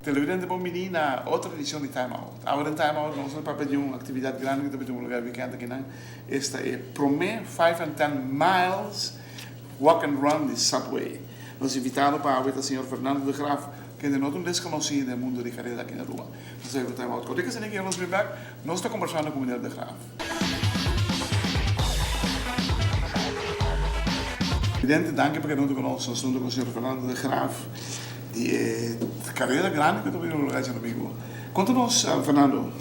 Televidente, bom menino na outra edição de Time Out. Agora em Time Out, nós vamos para pedir uma atividade grande que temos um lugar weekend aqui, né? Esta é Promé 5 and 10 miles walk and run de Subway. Nós invitamos para o senhor Fernando de Graaf, que ainda não é um desconhecido no mundo de carreira aqui na rua. Nós vamos para Time Out. Quando é que você nos vem back, nós estamos conversando com o menino de Graaf. Presidente, dank porque não conosco, nós estamos com o senhor Fernando de Graaf. E carreira grande que eu estou vendo no lugar de amigo. Conta-nos, Fernando,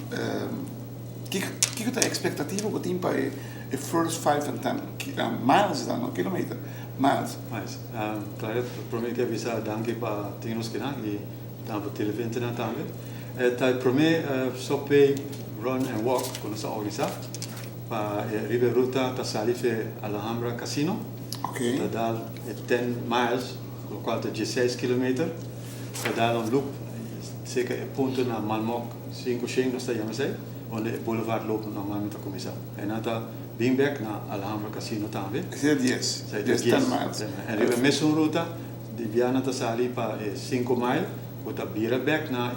que é a expectativa que tem para o first 5 and 10 miles, não quilômetros, miles? Mas, claro, para mim que avisa danke para termos que não e para televidente não também. Tá para mim só pay run and walk quando se organiza para river ruta tá sair para Alhambra Casino. Ok. Tá dar 10 miles. Quanto 16 km, cada um loop, cerca de ponto na Malmok 5 nós estamos aí, onde o boulevard loop normalmente começa. E nada bem back na Alhambra Casino também. É 10 miles. E a mesma ruta de Viana está sali para 5 miles, o tá vira back na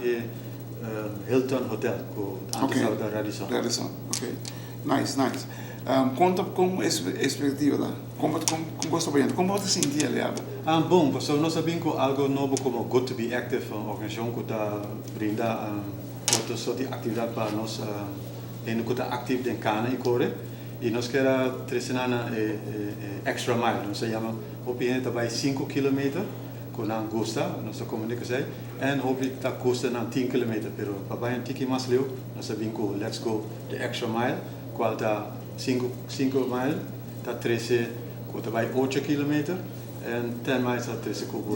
Hilton Hotel, que antes estava da Radisson. Radisson, ok. Nice. Conta com a expectativa lá. Como gosta bem? Como você sentia ali? Bom, porque nós sabemos que algo novo como Good to be Active, uma organização que está brinda outra sorte de atividade para nós, que está ativo em Cana e Core, e nós queremos treinar extra mile, nós chamamos, opinião vai 5 km, com não gosta, nós comunicamos aí, e opinião está custa 10 km, pero para vai um tiki mais leu, nós sabemos que let's go the extra mile, qual está 5 miles, está 13, que vai 8 km. En 10 miles está 13 km.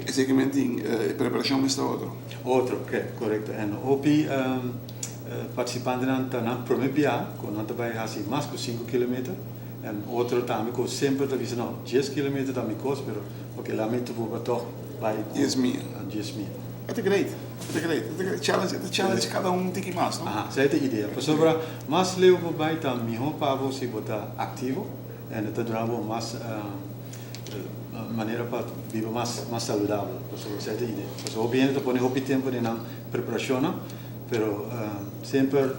Segmento em preparação está outro. Outro, correto. En OPI participante na primeira via, quando não vai fazer mais que 5 km. En outro também, que sempre está dizendo, 10 km também costa, mas porque lá mesmo vou toch vai 10 mil. É great. Challenge cada tem que mais, não? Essa é a ideia. Para sobre mais leu vai estar melhor para você botar ativo. E está dando mais maneira para viver mais saudável. Essa é a ideia. Obviamente, está pondo muito tempo na preparação, mas sempre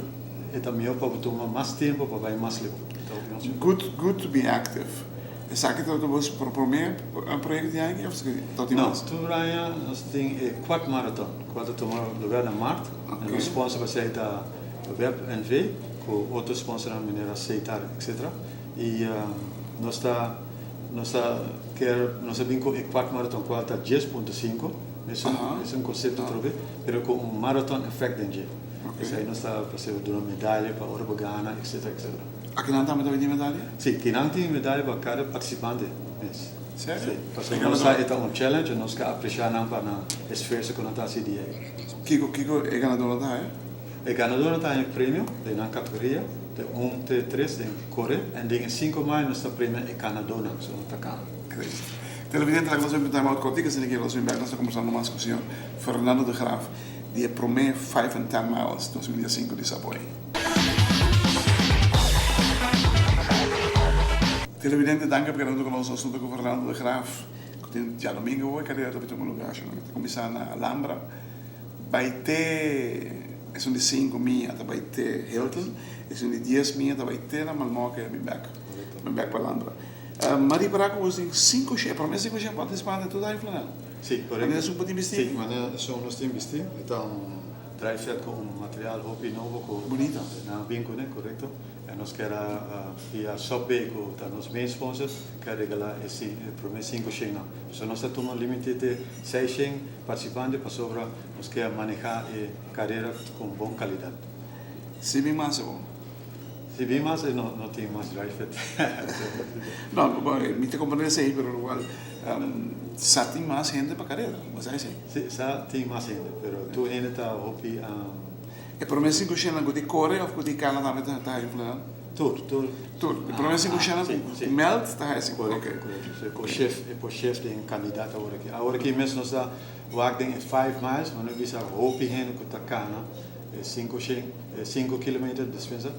é melhor para tomar mais tempo para vai mais leve. Good to be active. Sabe que você propõe um projeto de alguém? Não, nós temos 4 maratons. 4 tomar lugar na Marte. O sponsor vai ser da Web NV, com outro sponsor na maneira aceitar, etc. E nós sabemos que o quarto maratón está 10.5, é um conceito também, mas com um maratón effect em dia. Isso aí nós está fazendo uma medalha para Urbana, etc. Aqui não está de medalha? Sim, aqui não tem medalha para cada participante. Sério? Porque nós está um challenge, nós queremos apreciar para o esforço que nós está fazendo aí. Kiko é ganador da é? O ganador está em prêmio, na categoria. De 1, 2, 3 em Core en de 5 miles nós premia em Canadá, so tá cá. Televidente, nós vamos estar mal contigo, se ninguém nós vamos estar conversando mais com o senhor Fernando de Graaf, de Promé 5 and 10 miles 2005 de Subway. Televidente, danke porque não conosco assunto com Fernando de Graaf. Já domingo hoje, carreira de um lugar, começar na Alhambra, vai ter é de 5 mil, vai ter Hilton, é de 10 mil, vai ter na Malmok e back para Alhambra. Maria Paraco, você tem 5 chefes, para mim 5 chefes participantes, tudo aí, Fernando? Sim, correto. Mas é um pouco investir? Sim, mas nós temos investir, então, drive-set com material hopi novo, bonito. Na vinco, né, correto? E nós queremos ir a Subway, que nos main sponsors, quer regalar esse primeiro 5 chefes. Então, nós temos um limite de 6 chefes participantes para sobre nós queremos manejar a carreira com boa qualidade. Se bem mais bom? Se bem mais, não tem mais drive-set. Não, me te compreendo isso aí, mas igual, só tem mais gente para a carreira, mas é assim? Sim, só tem mais gente, mas tu ainda está hopi. E para mim 5 chefes, não de Core ou de Canadá, está aí, Fernando? Tudo. Tudo. De promessa que chama meld, tá assim. Correto. O chefe tem candidato agora aqui. Agora aqui mesmo nós está walking 5 miles, mas não visa hopi hen com tacana, 5 km dispensa,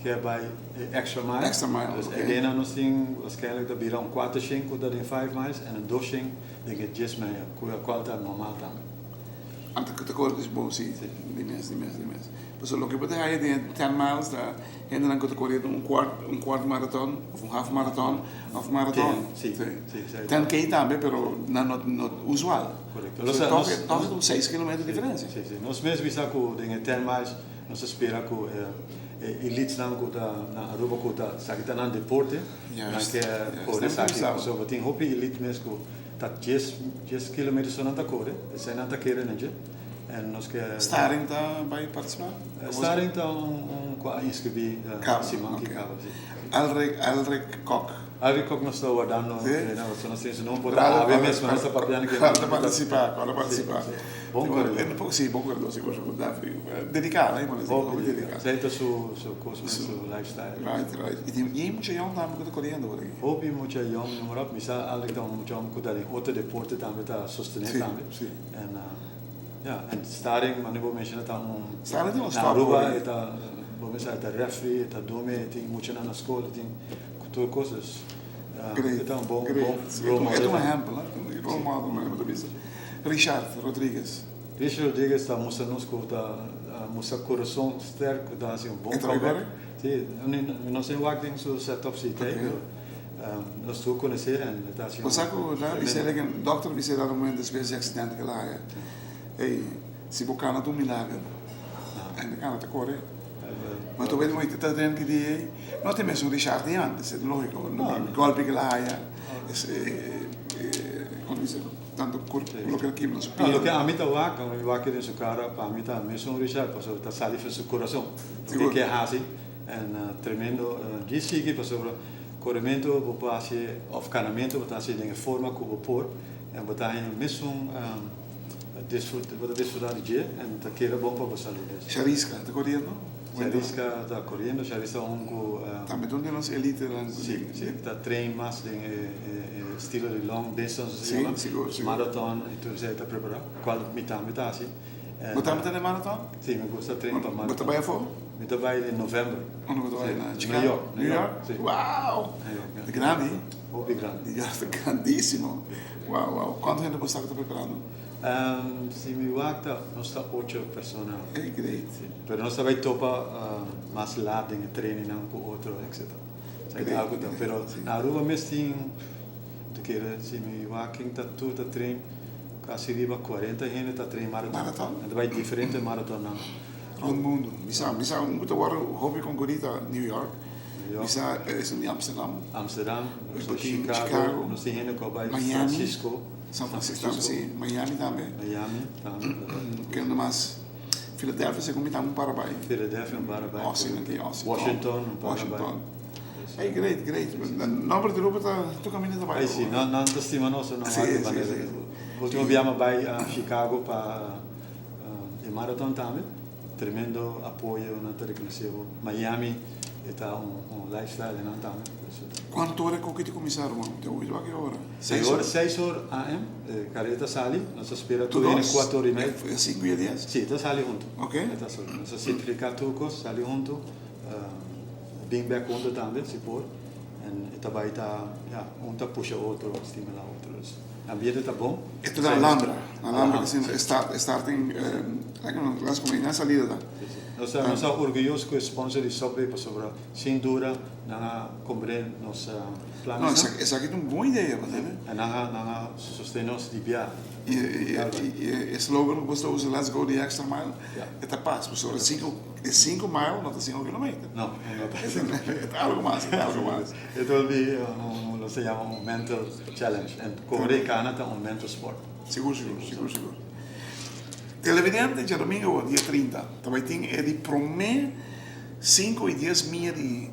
que é by extra mile. Extra mile. Dus Okay. again nós tem waarschijnlijk dat bijna 4 schenken dat in 5 miles en een 2 schenken denk ik 10 miles, qualidade normal também. Antes que te corres bom, sim. Dimens. Pues lo que puede hacer de 10 miles, da gente não que correr quarto marathon, ou half marathon, half marathon. Sim. 10K também, pero não usual. Correto. Talvez 6 km de diferença. Sim. Nós mesmo bisa com dingen 10 miles, nós espera com elites não com na Aruba com da sakita na deporte, na que corre sakita. So wat in hopi elite mesmo dat 10 km só não tá corre, sai não tá querer né? En nós que Staring tá vai participar? Staring tá qua inscrevi Simon que cava. Alrek Kok. Alrek Kok nós está guardando, nós nós temos não pode haver mesmo nós está papiando que para participar. Bom corredor. Sim, bom corredor, sim, dedicado, hein, mas dedicado. Zeita su cosmo su lifestyle. Right. E tem muita gente também que tá correndo agora. Hopi muita jong nummer op, misa Alrek tá muita jong que tá em outro deporte também tá sostener também. En staring, maar nu wil mensen het aan Staring is na Aruba, het wil mensen uit de referee, het dome, het moet je naar de school, het cultuur coisas. Het is een bom role model. Het is een hempel, hè? Role model, maar wat is het? Richard Rodriguez está mostrando moça coração sterk, dá assim bom trabalho. Sim, nós temos working so setup sim, nós tu conhecer en dá assim. Você sabe, lá vi ser que doctor vi ser no momento desse acidente que lá é. Ei, se bocar na milagre. En kan het correr. Maar toen weet ik niet dat er die não tem mesmo Richard de antes, é lógico, golpe que lá há, como dizer, tanto corpo, lo que aqui nos pia. Lo que a mim tá lá, quando eu aqui dentro cara, para mim tá mesmo Richard, passou tá sali fez o coração. Que é assim, en tremendo disse que passou corrimento, bopasse of canamento, botasse dingen forma como por, en botasse mesmo desfrutar de dia en te queda bom para você. Charisca, tá correndo? Charisca tá correndo, Charisca também tu tens elite lá. Sim, tá trein mais de estilo de long distance, sim, marathon, e tu já tá preparado. Qual mitad assim. Você tá no marathon? Sim, me gusta trein para marathon. Você vai for? Me trabalho em novembro. Onde você vai? New York. Uau! É grande? Muito grande. Grandíssimo. Uau. Quanto gente você está preparando? Se me guarda, nós está 8 pessoas. É great. Mas nós também topa mais lá em treino com outro, etc. Algo então, mas na Aruba mesmo tem, se me guarda quem está tudo a treino, quase riba 40 gente está treino marathon. Então vai diferente marathon não. Rond mundo. Bisa muito agora hobby com Gorita New York. Bisa em Amsterdam, Chicago, nós tem gente que vai Francisco. São Francisco, sim. Miami também. Que é mais Filadélfia, você come também para Paraguai. Filadélfia, Paraguai. Austin. Washington. Hey, great. Nome de Ruba tu caminha da Bahia. Sim, não estima nosso não vai. Último viamos para Chicago para o maratón também. Tremendo apoio, não te reconheceu. Miami está lifestyle não também. Quanto hora que te começaram, mano? Te ouvi aqui agora. 6 horas AM, careta sali, nós espera tudo em 4 horas e meia. 5 e 10? Sim, está sali junto. Ok. Nós simplificar tudo, sali junto, bem back junto também, se for. E também está, puxa outro, estimula outros. O ambiente está bom. Esto é Alhambra. Alhambra que starting, las como na salida. Nós estamos orgulhosos que o sponsor de Subway para sem dúvida, não cumprir nossos planos. Não, essa aqui é uma boa ideia, né? Não sustenamos de viagem. E slogan que você usa, let's go the extra mile, é paz, porque 5 miles não é 5 quilômetros. Não. É algo mais. Então, nós chamamos mental challenge. E correr Canadá é mental sport. Seguro. Televidente, dia domingo, dia 30, também tem de prometer 5 e 10 mil de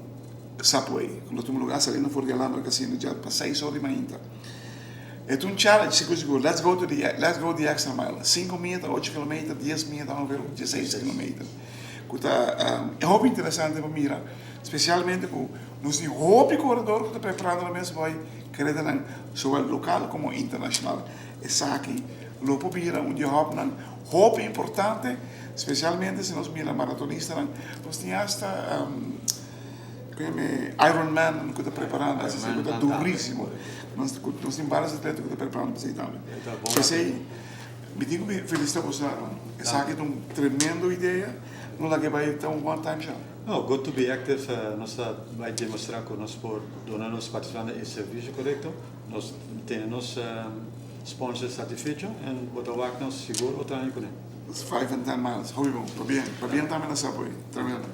Subway. Quando tu me lugar salindo fora de Alhambra, assim, já para 6 horas e meia. É um challenge, seguro. Let's go the extra mile. 5 mil, 8 km, 10 mil, 16 km. É hobby interessante para mim. Especialmente com nos de roupa e corredor que está preparando a mesa vai querer zowel local como internacional. Essa aqui, lopo bira onde roupa importante, especialmente se nós mira maratonista, nós temos hasta Ironman que está preparando, assim, que está duríssimo. Nós temos vários atletas que estão preparando para isso também. Pensei, me digo felicitações você, essa aqui é uma tremenda ideia, não é que vai ter one time já. No, Good to be active, nós vai demonstrar que nós por donar-nos participando em serviço correto, nós temos sponsors satisfeitos e botamos seguro o trabalho com ele. 5 and 10 miles, hoi bom, para bem também nessa apoio, tremendo.